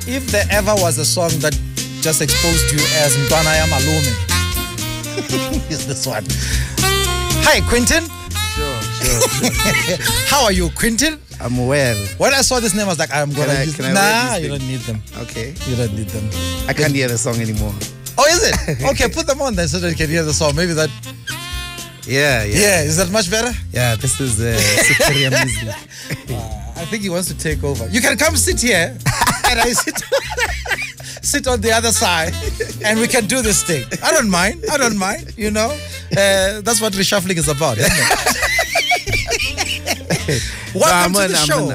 if there ever was a song that just exposed you as Mtwana ya Malume, is this one. Hi, Quentin. Sure. How are you, Quentin? I'm well. When I saw this name, I was like, I'm gonna use can I Nah, wear you this don't need them. Okay. You don't need them. I can't hear the song anymore. Oh, is it? Okay, put them on then so that you can hear the song. Maybe that. Yeah. Is that much better? Yeah, this is superior music. I think he wants to take over. You can come sit here and I sit on the other side and we can do this thing. I don't mind, you know. That's what reshuffling is about, isn't it? Welcome to the show.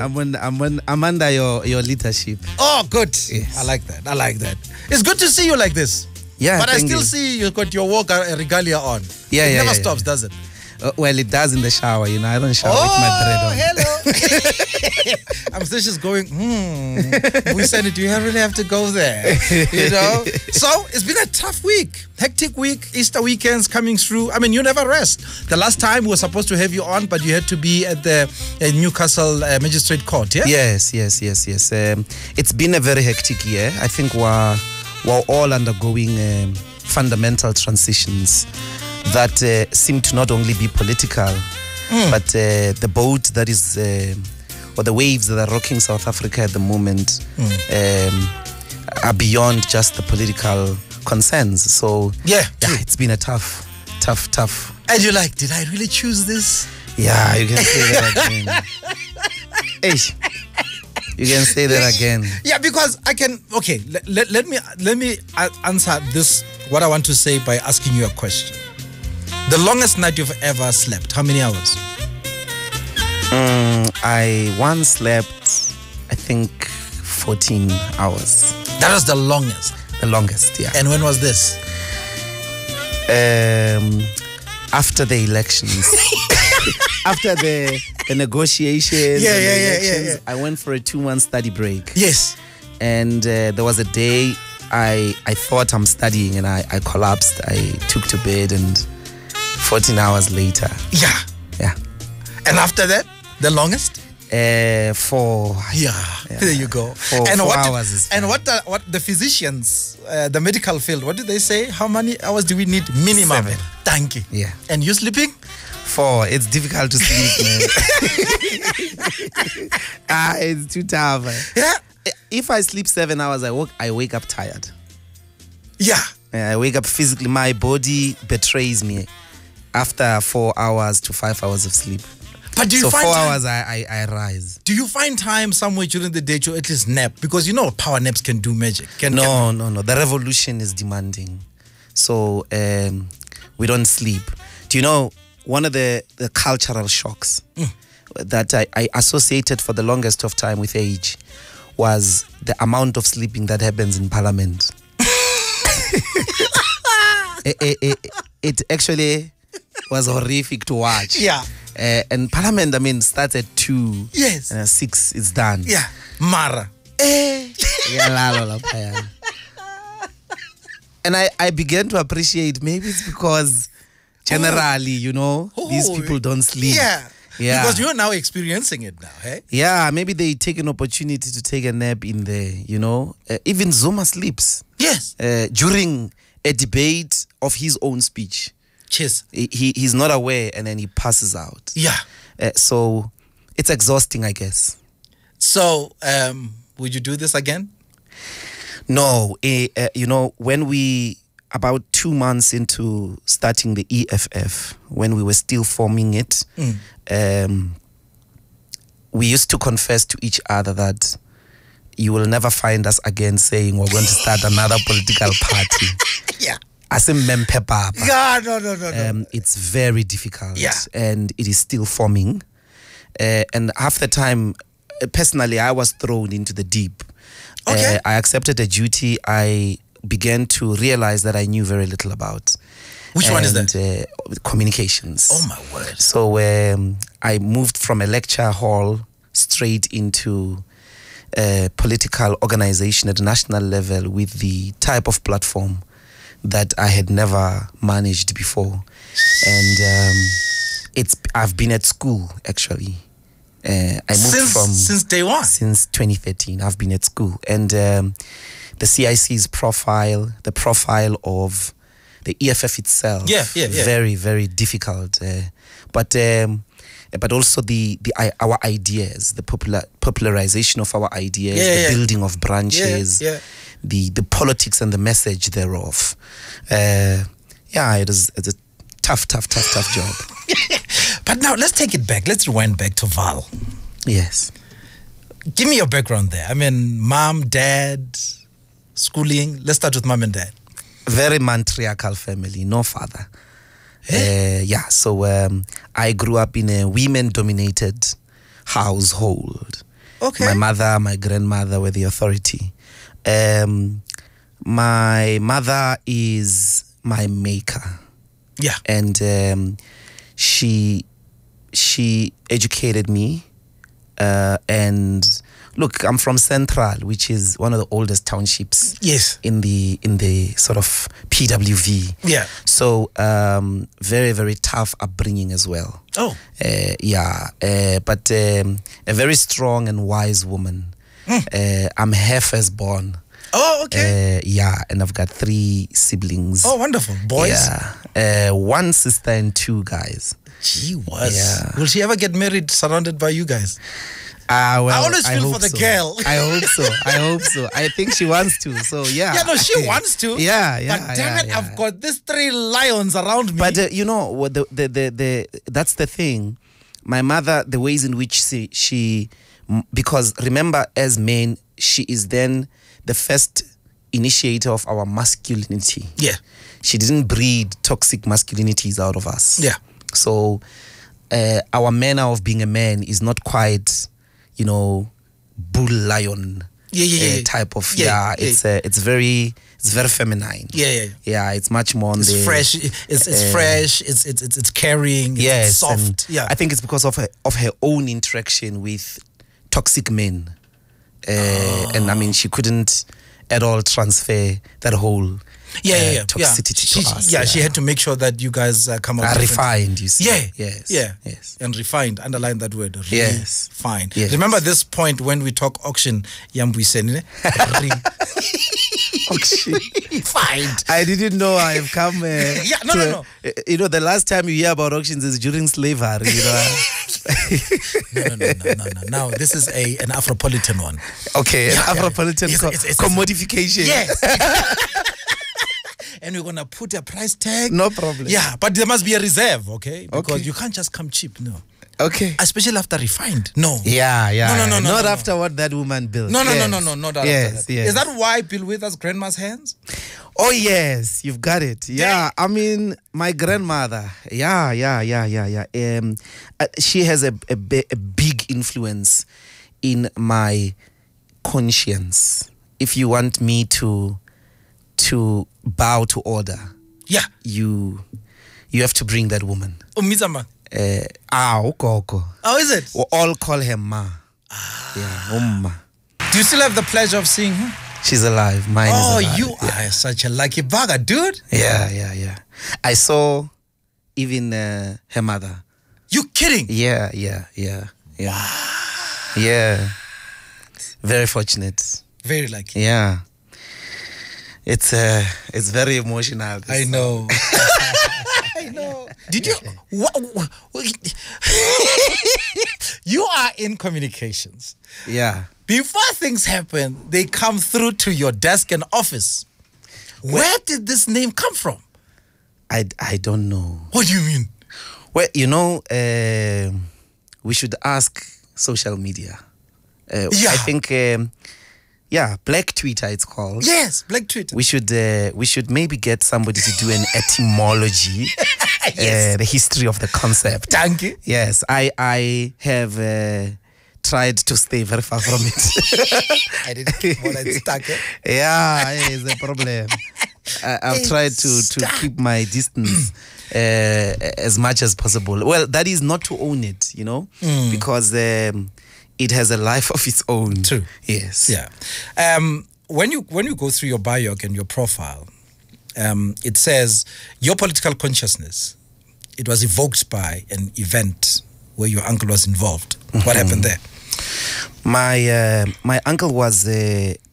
I'm under your leadership. Oh, good. Yes. I like that. It's good to see you like this. Yeah, but I thank still you. see you got your work regalia on. Yeah, it yeah, never yeah, stops, yeah. does it? Well, it does in the shower, you know. I don't shower with my dread on. Hello. I'm still just going, Mbuyiseni, do you really have to go there? You know? So, it's been a tough week. Hectic week, Easter weekends coming through. I mean, you never rest. The last time we were supposed to have you on, but you had to be at the Newcastle Magistrate Court, yeah? Yes. It's been a very hectic year. I think we're all undergoing fundamental transitions that seem to not only be political, but the boat that is, or the waves that are rocking South Africa at the moment are beyond just the political concerns. So, yeah, it's been a tough. And you're like, did I really choose this? Yeah, you can say that again. Hey, you can say that again. Yeah, because I can. Okay, let me answer this. What I want to say by asking you a question. The longest night you've ever slept, how many hours? I once slept, I think, 14 hours. That was the longest? The longest, yeah. And when was this? After the elections. After the negotiations. Yeah. I went for a 2-month study break. Yes. And there was a day I thought I'm studying and I collapsed. I took to bed and 14 hours later. Yeah. And after that, the longest? 4. Yeah. There you go. 4 hours is fine. And what the physicians, the medical field, what do they say? How many hours do we need minimum? 7. Thank you. Yeah. And you sleeping? 4. It's difficult to sleep, man. It's too tough. Yeah. If I sleep 7 hours, I wake up tired. Yeah. I wake up physically. My body betrays me after 4 hours to 5 hours of sleep. But do you find 4 time, hours I rise. Do you find time somewhere during the day to at least nap? Because you know power naps can do magic. No. The revolution is demanding. So we don't sleep. Do you know one of the cultural shocks that I associated for the longest of time with age was the amount of sleeping that happens in Parliament. It actually was horrific to watch. Yeah. And Parliament, starts at 2. Yes. And at 6, it's done. Yeah. Mara. And I began to appreciate, maybe it's because generally, these people don't sleep. Yeah. Because you're now experiencing it now, hey? Yeah, maybe they take an opportunity to take a nap in there, even Zuma sleeps. Yes. During a debate of his own speech. Cheers. He's not aware and then he passes out. Yeah. So it's exhausting, I guess. So, would you do this again? No. When we, about 2 months into starting the EFF, when we were still forming it, we used to confess to each other that you will never find us again saying we're going to start another political party. Yeah. As a mempepa. Yeah, no. It's very difficult. Yeah. And it is still forming. And half the time, personally, I was thrown into the deep. Okay. I accepted a duty I began to realize that I knew very little about. Which one is that? Communications. Oh, my word. So I moved from a lecture hall straight into political organization at the national level with the type of platform that I had never managed before. And I've been at school, actually. I moved since day one. Since 2013, I've been at school, and the CIC's profile, the profile of the EFF itself, very, very difficult. But also our ideas, the popularization of our ideas, the building of branches, the politics and the message thereof. It's a tough job. But now let's take it back. Let's rewind back to Val. Yes. Give me your background there. I mean, mom, dad, schooling. Let's start with mom and dad. Very matriarchal family, no father. So I grew up in a women-dominated household. Okay. My mother, my grandmother were the authority. My mother is my maker. Yeah. And she educated me. And look, I'm from Central, which is one of the oldest townships. Yes. In the sort of PWV. Yeah. So very, very tough upbringing as well. Oh. But a very strong and wise woman. I'm her firstborn. Oh, okay. And I've got 3 siblings. Oh, wonderful. Boys? Yeah. 1 sister and 2 guys. Gee whiz. Yeah. Will she ever get married surrounded by you guys? Well, I always feel for the girl. I hope so. I think she wants to. So yeah. Yeah, no, she wants to. Yeah. But damn it, I've got these 3 lions around me. But what that's the thing. My mother, the ways in which she because remember, as men, she is then the first initiator of our masculinity. Yeah. She didn't breed toxic masculinities out of us. Yeah. So our manner of being a man is not quite, bull lion type of It's very feminine. Yeah. It's much more on it's fresh. It's fresh. It's caring. It's soft. Yeah. I think it's because of her own interaction with toxic men. And I mean, she couldn't at all transfer that whole toxicity to us. Yeah, she had to make sure that you guys come out refined, you see. Yes. And refined, underline that word. Fine. Yes. Remember this point when we talk auction, Mbuyiseni? Auction. Fine. I didn't know I have come. No. The last time you hear about auctions is during slavery. No. Now this is an Afropolitan one. Okay, an Afropolitan commodification. Yes. And we're gonna put a price tag. No problem. Yeah, but there must be a reserve, okay? Because you can't just come cheap, no. Okay. Especially after refined. No. Yeah. No. Not after what that woman built. No. Not after that. Yes. Is that why Bill Withers' grandma's hands? Oh yes, you've got it. Yeah. I mean, my grandmother. Yeah. She has a big influence in my conscience. If you want me to bow to order, you have to bring that woman. Umizama. Ukoko. Oh, is it? We'll all call her Ma. Yeah, Umma. Do you still have the pleasure of seeing her? She's alive. Mine is alive. You are such a lucky bugger, dude. Yeah. I saw even her mother. You kidding? Yeah. Wow. Yeah. Very fortunate. Very lucky. Yeah. It's very emotional. I know. I know. Did you? You are in communications. Yeah. Before things happen, they come through to your desk and office. Where did this name come from? I don't know. What do you mean? Well, we should ask social media. I think. Black Twitter it's called. Yes, Black Twitter. We should maybe get somebody to do an etymology, the history of the concept. Thank you. Yes, I have tried to stay very far from it. I didn't want to stuck. Yeah, it's a problem. I've tried to keep my distance as much as possible. Well, that is not to own it, because it has a life of its own. True. Yes. Yeah. When you go through your bio and your profile, it says your political consciousness, it was evoked by an event where your uncle was involved. What happened there? My uncle was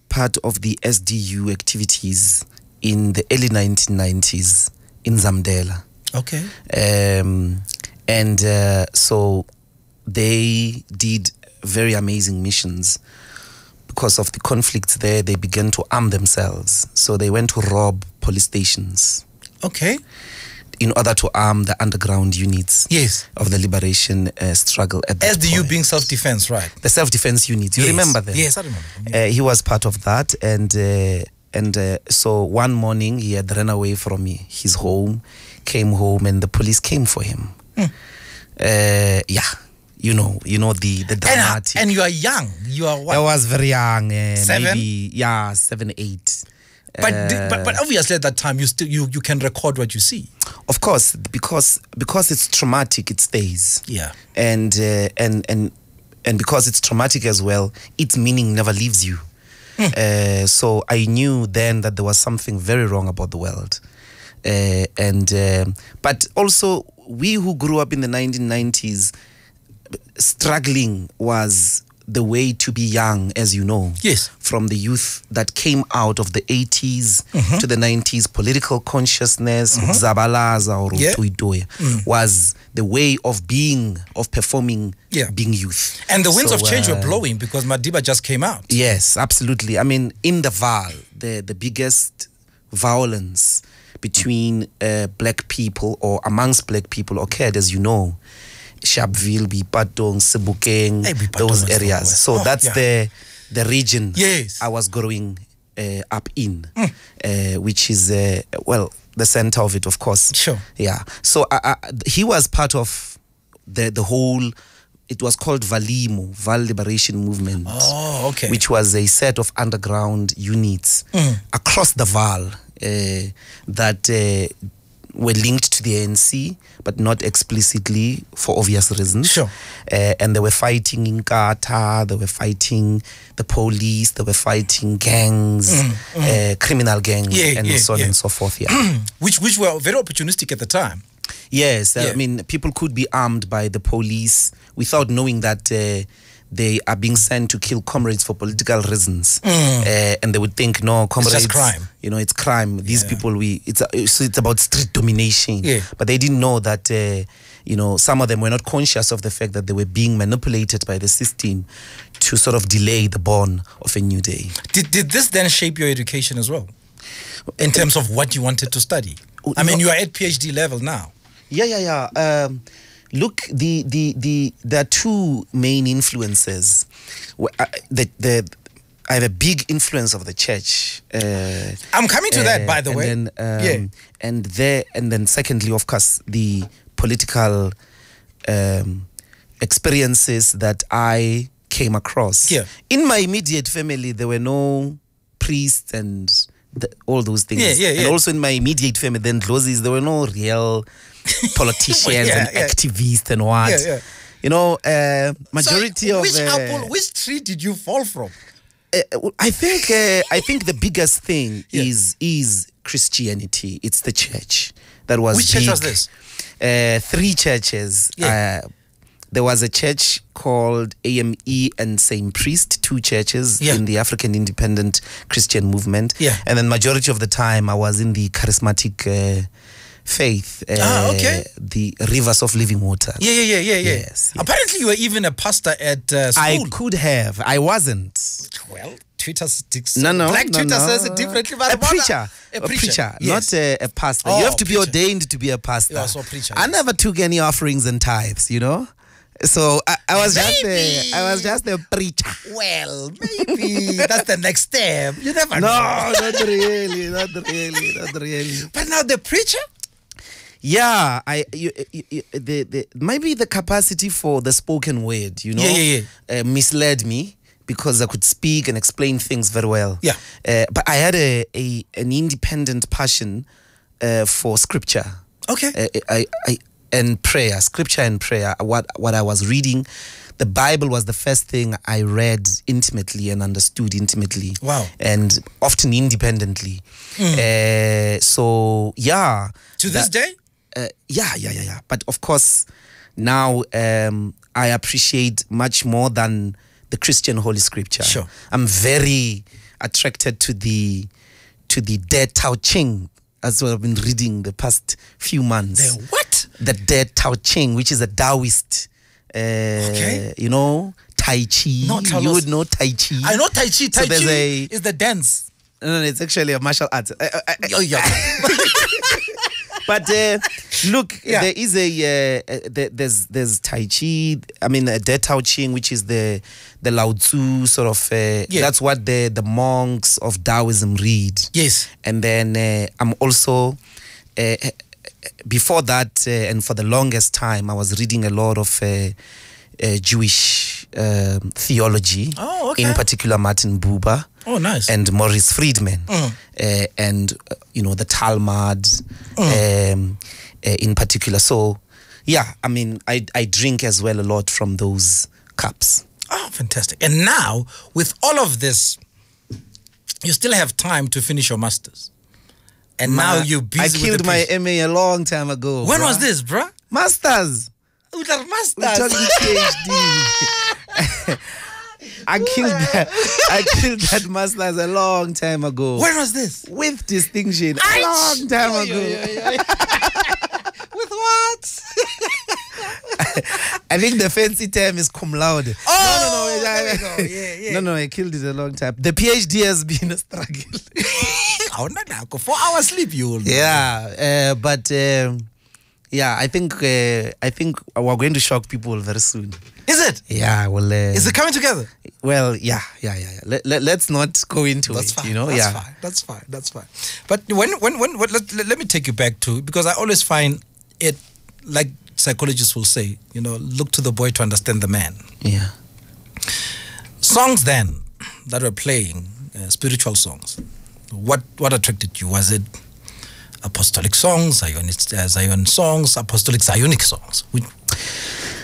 part of the SDU activities in the early 1990s in Zamdela. Okay. So they did very amazing missions. Because of the conflicts there, they began to arm themselves. So they went to rob police stations. Okay. In order to arm the underground units Yes. of the liberation struggle at that SDU point. being self-defense, right? The self-defense units. You remember them? Yes, I remember. He was part of that. And so one morning, he had run away from his home, came home, and the police came for him. You know the dramatic. And you are young. You are what? I was very young. 7? Maybe 7, 8. But obviously at that time you can record what you see. Of course, because it's traumatic, it stays. Yeah. And because it's traumatic as well, its meaning never leaves you. So I knew then that there was something very wrong about the world. But also we who grew up in the 1990s, struggling was the way to be young, as you know. Yes. From the youth that came out of the 80s to the 90s, political consciousness, Zabalaza or Tuitoya, was the way of performing, being youth. And the winds of change were blowing because Madiba just came out. Yes, absolutely. I mean, in the Val, the biggest violence between black people or amongst black people occurred, as you know. Sharpeville, Bipatong, Sebokeng, those areas. So that's the region I was growing up in, which is, the center of it, of course. Sure. Yeah. So he was part of the whole, it was called Valimo, Val Liberation Movement. Oh, okay. Which was a set of underground units across the Val that were linked to the ANC, but not explicitly for obvious reasons. Sure. And they were fighting in Kata, they were fighting the police, they were fighting gangs, criminal gangs, and so on and so forth. Yeah. which were very opportunistic at the time. Yes, I mean, people could be armed by the police without knowing that they are being sent to kill comrades for political reasons, and they would think, no, comrades, it's just crime. It's crime. These people, it's about street domination. Yeah. But they didn't know that, some of them were not conscious of the fact that they were being manipulated by the system to sort of delay the dawn of a new day. Did this then shape your education as well, in terms of what you wanted to study? I mean, you are at PhD level now. Yeah. Look, there are two main influences. I have a big influence of the church. I'm coming to that, by the way. And then secondly, of course, the political experiences that I came across. Yeah. In my immediate family, there were no priests and all those things. And also in my immediate family, the Ndlozis, there were no real politicians and activists and what. Majority so of which tree did you fall from? I think the biggest thing is Christianity. It's the church that was Which church was this? 3 churches. There was a church called AME and St. Priest, 2 churches in the African Independent Christian Movement. And then majority of the time I was in the charismatic faith, the Rivers of Living Water. Yes. Apparently you were even a pastor at school. I could have. I wasn't. Well, Twitter sticks. Black Twitter says it differently. But a preacher, yes. not a pastor. You have to be ordained to be a pastor. Yeah, so preacher. I never took any offerings and tithes, So I was just a preacher. Well, maybe that's the next step. You never know. No, not really. But now the preacher? Yeah, maybe the capacity for the spoken word, misled me because I could speak and explain things very well. Yeah. But I had an independent passion for scripture. Okay. And prayer, scripture and prayer. What I was reading, the Bible was the first thing I read intimately and understood intimately. Wow. And often independently. So yeah. To this day? Yeah. But of course, now I appreciate much more than the Christian Holy Scripture. Sure. I'm very attracted to the Dead Tao Ching, as well. I've been reading the past few months. The what? The Dead Tao Ching, which is a Taoist, you know, Tai Chi. No, tell you us. would know Tai Chi. I know Tai Chi. Tai there's Chi is the dance. No, it's actually a martial art. Oh, yeah. But look, Yeah. there is there's Tai Chi. I mean, Dead Tao Ching, which is the Lao Tzu sort of. That's what the monks of Taoism read. Yes. And then I'm also before that, and for the longest time, I was reading a lot of Jewish theology. Oh, okay. In particular, Martin Buber. Oh, nice. And Maurice Friedman, and you know, the Talmud, in particular. So, yeah, I mean, I drink as well a lot from those cups. Oh, fantastic! And now, with all of this, you still have time to finish your masters. And now you're busy. I with killed the my PhD. MA a long time ago. When bruh. was this, bruh? Masters. With our masters. We're talking PhD. I killed that masters a long time ago. When was this? With distinction. A long time ago. With what? I think the fancy term is cum laude. Oh, there we go. Yeah. No, I killed it a long time. The PhD has been a struggle. 4 hours sleep, you will know. Yeah, but I think we're going to shock people very soon. Is it? Yeah, well, Is it coming together? Well, yeah. Let's not go into That's it. fine. You know, That's fine. But let me take you back to, because I always find it, like psychologists will say, you know, look to the boy to understand the man. Yeah. Songs then that were playing, spiritual songs, what attracted you? Was it apostolic songs, Zion songs, apostolic Zionic songs?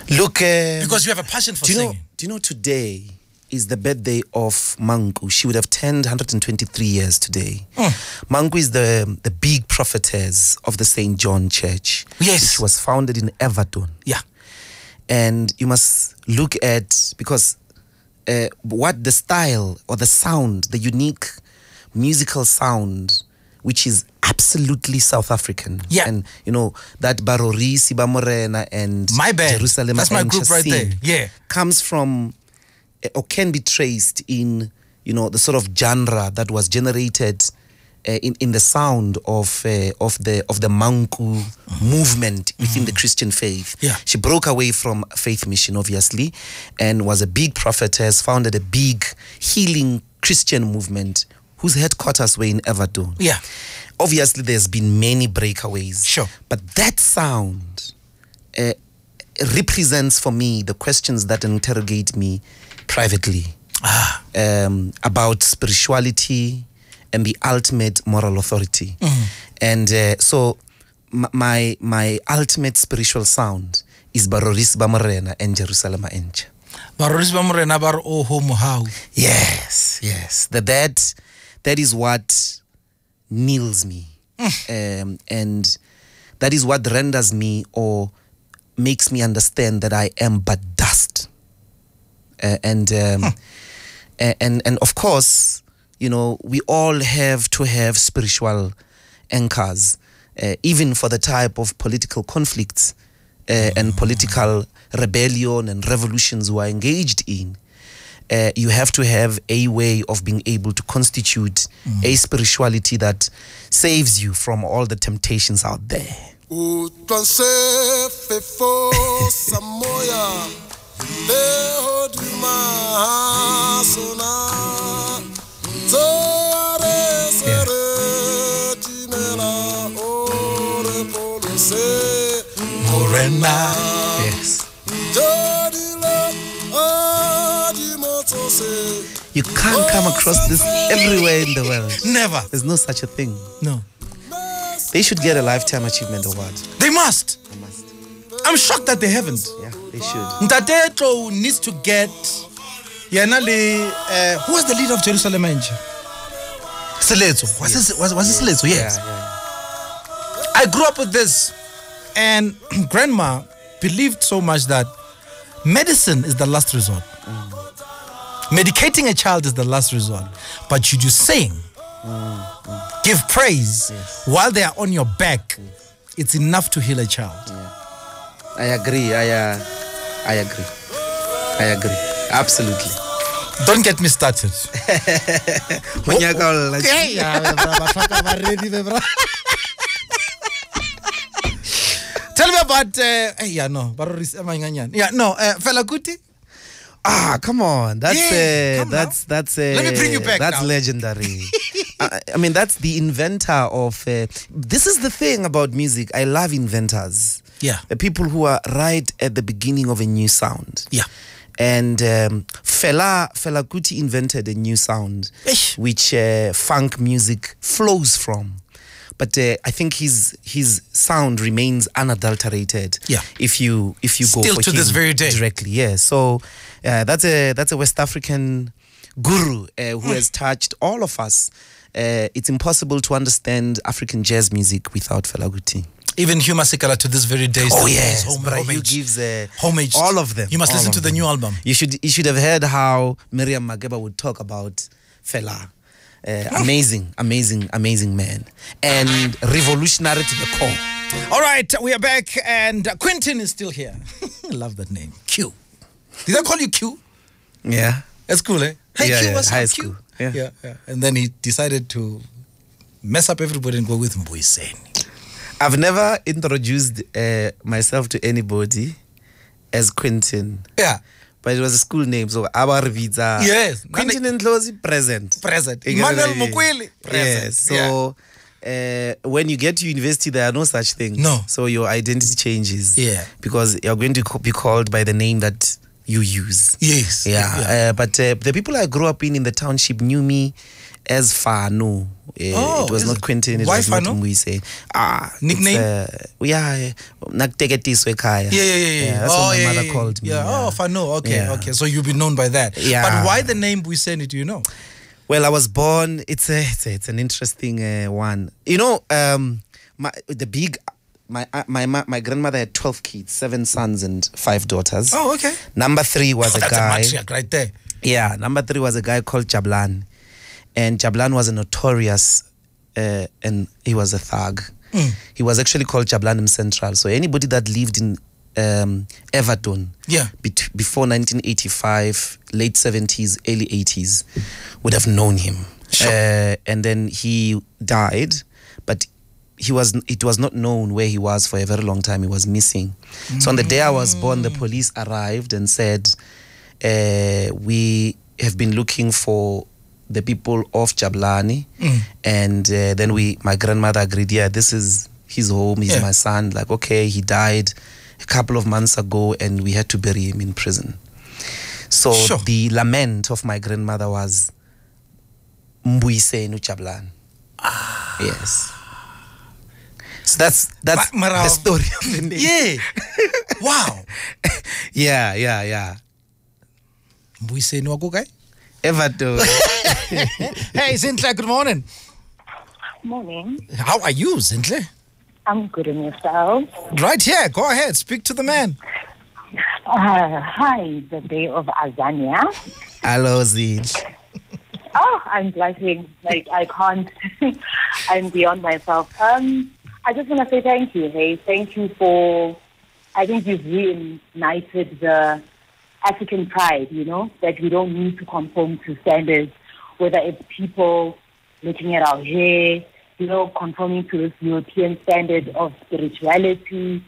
Look, Because you have a passion for singing. Do you know today is the birthday of Manku? She would have turned 123 years today. Manku is the big prophetess of the St. John Church. Yes. Which was founded in Everton. Yeah. And you must look at, because what the style or the sound, the unique musical sound, which is absolutely South African. Yeah. And, you know, that Barori, Siba Morena, and My band. Jerusalem That's my and group right Chassin there. Yeah. comes from, or can be traced in, you know, the sort of genre that was generated in the sound of the Manku movement within the Christian faith. Yeah. She broke away from Faith Mission, obviously, and was a big prophetess, founded a big healing Christian movement whose headquarters were in Everton. Yeah. Obviously, there's been many breakaways. Sure. But that sound represents for me the questions that interrogate me privately about spirituality and the ultimate moral authority. And so my ultimate spiritual sound is Baroris Bamorena and Jerusalem Encha. Baroris Bamorena bar oho mohau. Yes. That is what kneels me. And that is what renders me or makes me understand that I am but dust. And of course, you know, we all have to have spiritual anchors, even for the type of political conflicts and political rebellion and revolutions we are engaged in. You have to have a way of being able to constitute a spirituality that saves you from all the temptations out there. Yes. You can't come across this everywhere in the world. Never. There's no such a thing. No. They should get a Lifetime Achievement Award. They must. They must. I'm shocked that they haven't. Yeah, they should. Ntateto needs to get who was the leader of Jerusalem Encha? Selezo. Was it Selezo? Yes. Yeah. I grew up with this, and grandma believed so much that Medicine is the last resort. Medicating a child is the last resort. But should you sing, give praise while they are on your back, it's enough to heal a child. I agree. I agree. Absolutely. Don't get me started. Tell me about Fela Kuti. Come on. That's Let me bring you back. That's now. legendary. I mean, that's the inventor of. This is the thing about music. I love inventors. Yeah. The people who are right at the beginning of a new sound. Yeah. And Fela Kuti invented a new sound, which funk music flows from. But I think his sound remains unadulterated. Yeah. If you go Still for to him this very day. directly, yeah. So that's a West African guru who has touched all of us. It's impossible to understand African jazz music without Fela Kuti. Even Hugh Masekela to this very day. Oh yes, homage. Hugh gives homage. all of them. You must listen all to of the them. new album. You should have heard how Miriam Makeba would talk about Fela. Amazing man, and revolutionary to the core. All right, we are back, and Quentin is still here. I love that name, Q. Did I call you Q? Yeah, That's cool, eh? Hey, Yeah, Q, yeah, what's high up, school. Q? Yeah. And then he decided to mess up everybody and go with Mbuyiseni. I've never introduced myself to anybody as Quentin. Yeah. But it was a school name, so Abarviza. Yes. Quentin Ndlozi, present. Emmanuel Mokwele, present. Yes. So when you get to university, there are no such things. No. So your identity changes. Yeah. Because you're going to be called by the name that you use. Yes. Yeah. But the people I grew up in the township knew me as Fano. It was not Quentin. It Why was not Fano? Mbuyiseni. Nickname? Yeah. Nakuteketiswe ekhaya. Yeah. That's what my mother called me. Yeah. Oh, Fano. Okay. Yeah. Okay. So you'll be known by that. Yeah. But why the name Mbuyiseni? Do you know? Well, I was born. It's an interesting one. You know, my grandmother had 12 kids, 7 sons and 5 daughters. Oh, okay. Number 3 was a That's guy. a matriarch right there. Yeah, number 3 was a guy called Jablan, and Jablan was a notorious, and he was a thug. He was actually called Jablan Central. So anybody that lived in Everton, before 1985, late 70s, early 80s, would have known him. Sure. And then he died, but it was not known where he was for a very long time. He was missing. So on the day I was born, the police arrived and said, we have been looking for the people of Jablani. And then my grandmother agreed, this is his home, he's my son. Like, okay, he died a couple of months ago and we had to bury him in prison. So the lament of my grandmother was Mbuyiseni Jablan. Yes. So that's the story of the name. Yeah. Wow. Yeah. Mbuyiseni wakukai? Everton. Hey, Zintle, good morning. Morning. How are you, Zintle? I'm good in yourself. Right here. Go ahead. Speak to the man. Hi, the day of Azania. Hello, Zin. Oh, I'm blushing. Like, I can't. I'm beyond myself. I just want to say thank you. Hey, thank you for, I think you've reignited the African pride, that we don't need to conform to standards, whether it's people looking at our hair, conforming to this European standard of spirituality.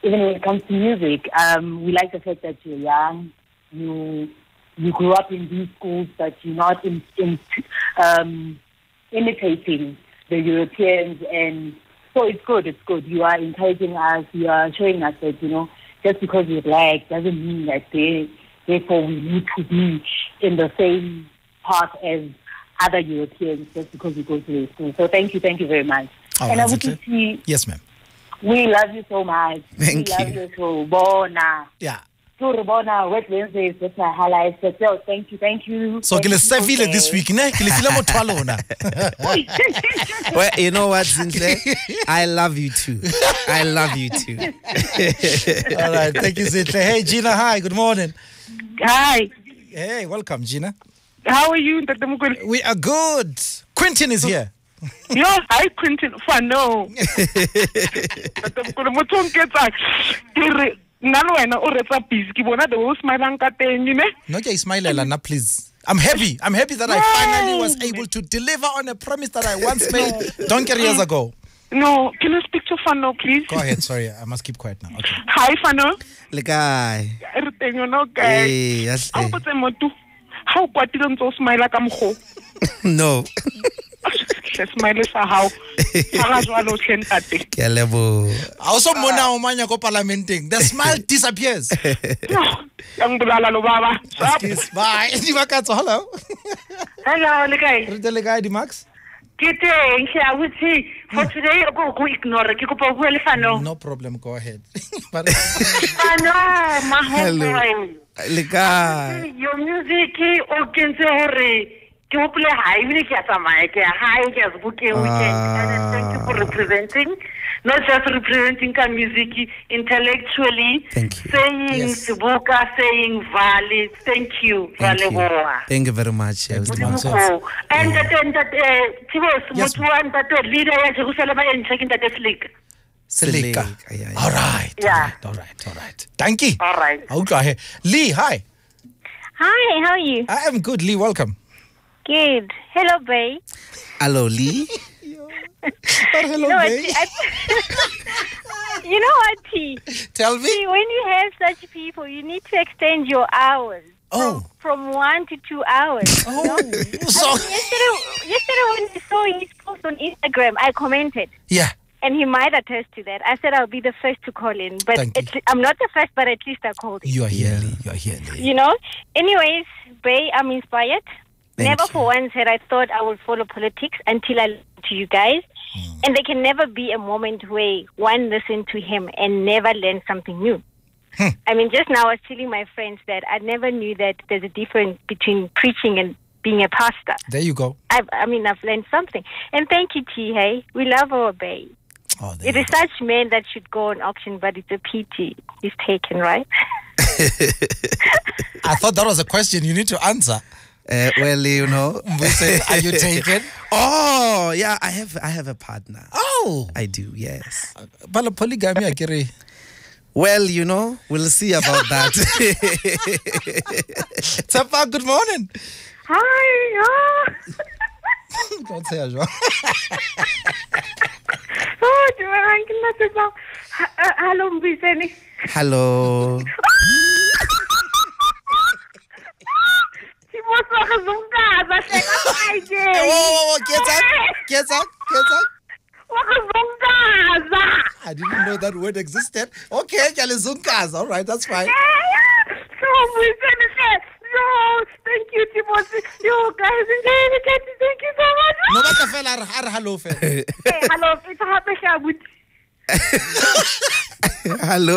Even when it comes to music, we like the fact that you're young, you grew up in these schools, but you're not imitating the Europeans, and so it's good. You are encouraging us, you are showing us that, just because we're black doesn't mean that therefore we need to be in the same path as other Europeans just because we go to the school. So thank you very much. Oh, and I would see. Yes, ma'am. We love you so much. Thank we love you. you so Bona. Yeah. So Rabona, Wet Wednesdays, that's my highlight. So thank you. So can feel it this week, ne? Can feel mo twalo na? Well, you know what, Zinhle? I love you too. I love you too. All right, thank you, Zinhle. Hey, Gina, hi, good morning. Hi. Hey, welcome, Gina. How are you, Ntate Mokole? We are good. Quentin is here. Yo, hi, Quentin. Fano. Ntate Mokole, mo tsonketsa. Dire nalo wena o retsa busy. Ke bona the whole smile ka teng, ne? No, ke smile na, please. I'm happy that I finally was able to deliver on a promise that I once made donkey years ago. No, can I speak to Fano, please? Go ahead, sorry, I must keep quiet now. Okay. Hi, Fano. Le guy. Everything you know, guys. Hey, yes. How about motu? How kwatile ntso smile ka mkho? No. Smile sa how? Hanga jwalo tlhentate. Ke a lebo. Also mona o manya ko parlamenting. The smile disappears. No, yang bulala lo baba. Excuse, bye. Dimakatso, hello. Hello, Lekai. Re le kae di Max? For today, go ignore. Ke kopa bua le Fano. No problem, go ahead. Fano, my husband. Le guy. Your music, o kentse hore ke hopole ha ibile ke a tsamaya ke ha ke a booking weekend. And thank you for representing, not just representing ka music intellectually. Thank you. Saying Sibuka, saying valid. Thank you. Thank you. Thank you very much. And that leader ya Jerusalem and checking that Slick. Selika. Yeah. All right. Yeah. All right. Thank you. All right. Okay. Lee, hi. Hi, how are you? I am good, Lee. Welcome. Good. Hello, Bay. Hello, Lee. Hello, babe. You know what, T? Tell me. See, when you have such people, you need to extend your hours. Oh. From 1 to 2 hours. Oh. You know? So. Yesterday when I saw his post on Instagram, I commented. Yeah. And he might attest to that. I said I'll be the first to call in. But I'm not the first, but at least I called in. You are here, Lee. Lee. You know? Anyways, Bay, I'm inspired. Never for once had I thought I would follow politics until I listened to you guys. And there can never be a moment where one listened to him and never learned something new. I mean, just now I was telling my friends that I never knew that there's a difference between preaching and being a pastor. There you go. I've learned something. And thank you, T. Hey, we love our Bay. Oh, it is such men that should go on auction, but it's a pity he's taken, right? I thought that was a question you need to answer. Well, you know, are you taken? Oh, yeah, I have a partner. Oh, I do, yes. But polygamy, I get it. Well, you know, we'll see about that. Tapa, good morning. Hi. Don't say as well. Hello, Mbuyiseni. Hello. Get up. I didn't know that word existed. Okay, all right, that's fine. No, thank you, Timothy. You guys, thank you so much. No matter hello, hey, hello, it's happy Shabut. Hello.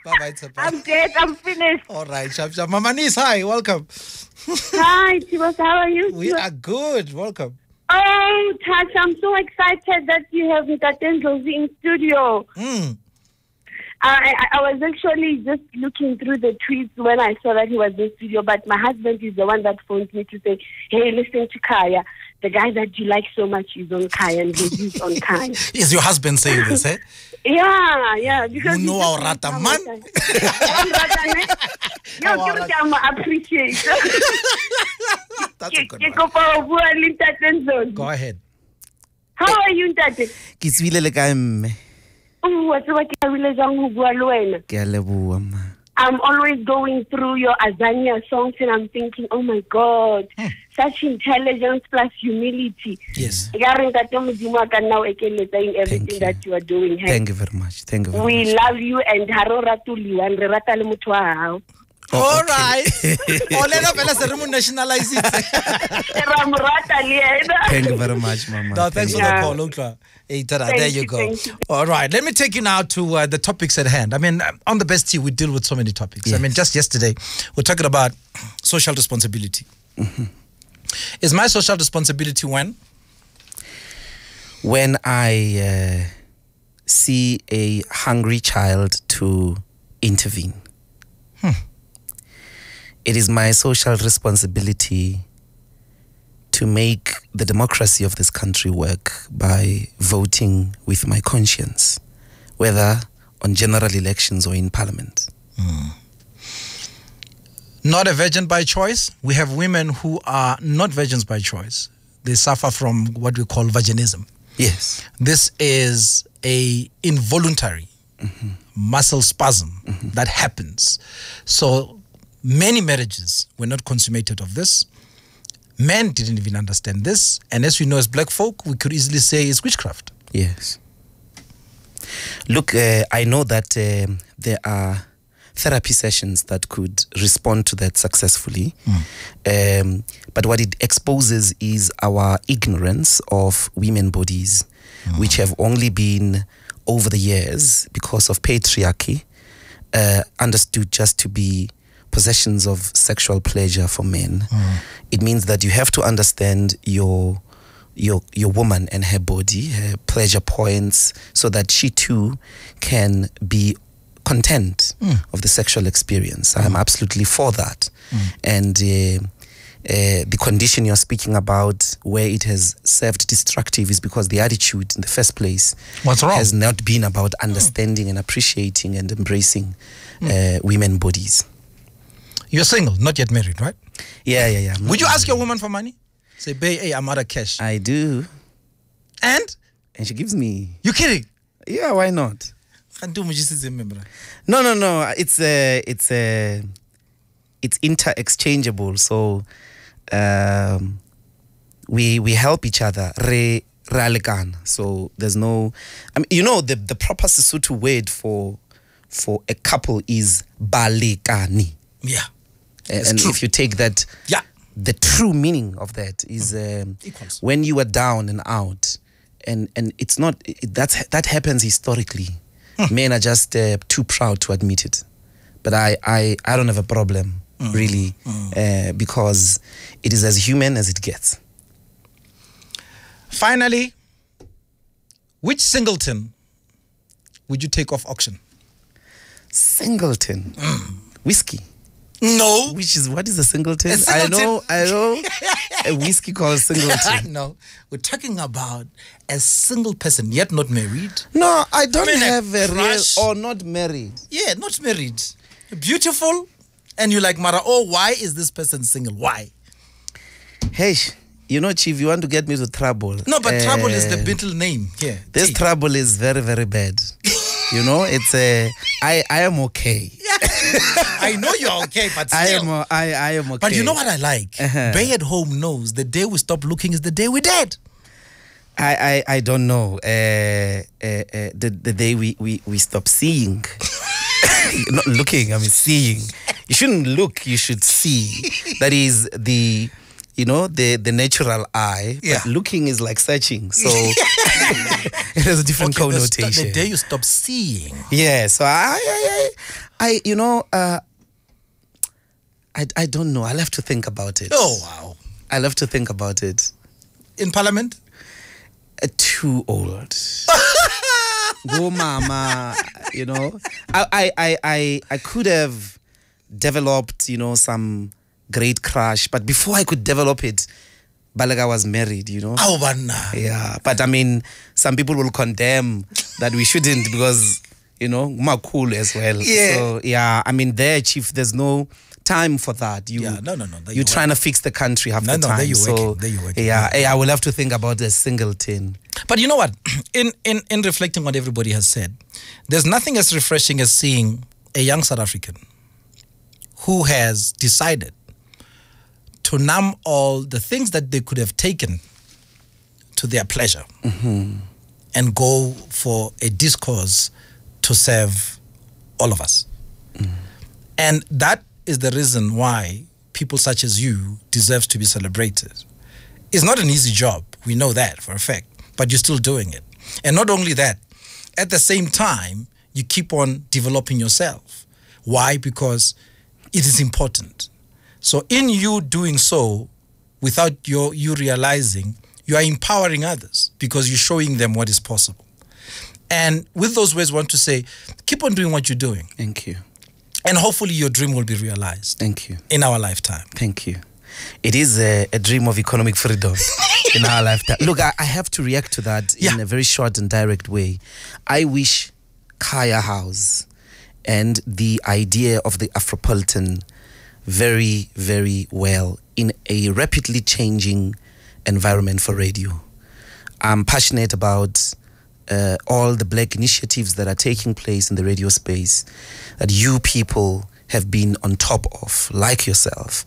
Bye-bye, Tapa. I'm dead. I'm finished. All right, Shab. Mama Nis, hi, welcome. Hi, Timothy. How are you? We are good. Welcome. Oh, Tash, I'm so excited that you have Mbuyiseni Ndlozi in studio. I was actually just looking through the tweets when I saw that he was in studio, but my husband is the one that phoned me to say, hey, listen to Kaya. The guy that you like so much is on Kaya and he's on Kaya. Is your husband saying this, eh? Yeah. Because you know our rata man. I appreciate That's a good one. Go ahead. How are you, Ntate? I'm always going through your Azania songs and I'm thinking, oh my God, such intelligence plus humility. Yes. Everything that you are doing. Thank you very much. We love you and All right. Olena vela se re mo nationalize it. Thank you very much, Mama. No, thanks for the call, Ukla. Hey, Tada, there you go. Thank you. All right, let me take you now to the topics at hand. I mean, on the best tea, we deal with so many topics. Yes. I mean, just yesterday, we're talking about social responsibility. Is my social responsibility when I see a hungry child to intervene? It is my social responsibility to make the democracy of this country work by voting with my conscience, whether on general elections or in parliament. Not a virgin by choice. We have women who are not virgins by choice. They suffer from what we call virginism. Yes. This is a involuntary muscle spasm that happens. So many marriages were not consummated of this. Men didn't even understand this. And as we know, as black folk, we could easily say it's witchcraft. Yes. Look, I know that there are therapy sessions that could respond to that successfully. But what it exposes is our ignorance of women bodies, which have only been, over the years, because of patriarchy, understood just to be possessions of sexual pleasure for men. It means that you have to understand your woman and her body, her pleasure points, so that she too can be content of the sexual experience. I'm absolutely for that. And the condition you're speaking about, where it has served destructive, is because the attitude in the first place has not been about understanding and appreciating and embracing women bodies. You're single, not yet married, right? Yeah. Would you ask your woman for money? Say, babe, hey, I'm out of cash. I do. And she gives me. You kidding? Yeah, why not? No. It's inter-exchangeable. So we help each other. So there's no. I mean, you know, the proper Sesotho word for a couple is balekani. Yeah. And if you take that, the true meaning of that is when you are down and out, and it's not that happens historically. Men are just too proud to admit it, but I don't have a problem really, because it is as human as it gets. Finally, which singleton would you take off auction? Singleton, whiskey. No. What is a singleton? I know a whiskey called singleton. No, we're talking about a single person yet not married. No, I don't have a real crush. or not married. Yeah, not married. Beautiful, and you're like, Mara, why is this person single? Why? Hey, you know, Chief, you want to get me to trouble. No, but trouble is the middle name here. This trouble is very, very bad. You know, it's I am okay. I know you're okay, but still. I am okay. But you know what I like? Bay at home knows the day we stop looking is the day we're dead. I don't know. The day we stop seeing. Not looking, I mean seeing. You shouldn't look, you should see. That is the natural eye. Yeah. But looking is like searching. So it has a different connotation. The day you stop seeing. Yeah, so I don't know. I'll have to think about it. Oh, wow. I'll have to think about it. In Parliament? Too old. Go, mama. You know, I could have developed, some great crush, but before I could develop it, Balaga was married, Oh, banna. Yeah, but I mean, some people will condemn that we shouldn't because, cool as well. Yeah. So, yeah, I mean, Chief, there's no time for that. No. You're trying to fix the country half the time. There you're working. Yeah, I will have to think about a singleton. But you know what? In reflecting on what everybody has said, there's nothing as refreshing as seeing a young South African who has decided to numb all the things that they could have taken to their pleasure and go for a discourse to serve all of us. And that is the reason why people such as you deserve to be celebrated. It's not an easy job. We know that for a fact, but you're still doing it. And not only that, at the same time, you keep on developing yourself. Why? Because it is important. So in you doing so, without you realizing, you are empowering others because you're showing them what is possible. And with those words, I want to say, keep on doing what you're doing. Thank you. And hopefully your dream will be realized. Thank you. In our lifetime. Thank you. It is a dream of economic freedom in our lifetime. Look, I have to react to that in a very short and direct way. I wish Kaya House and the idea of the Afropolitan very, very well in a rapidly changing environment for radio. I'm passionate about all the black initiatives that are taking place in the radio space that you people have been on top of, like yourself.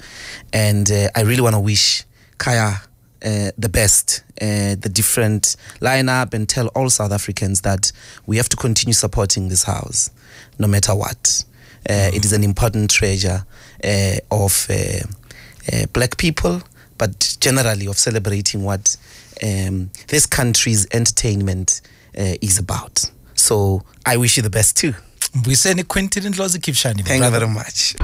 And I really want to wish Kaya the best, the different lineup, and tell all South Africans that we have to continue supporting this house, no matter what. It is an important treasure of black people, but generally of celebrating what this country's entertainment is about. So I wish you the best too. Mbuyiseni Ndlozi, keep shining. Thank you very much.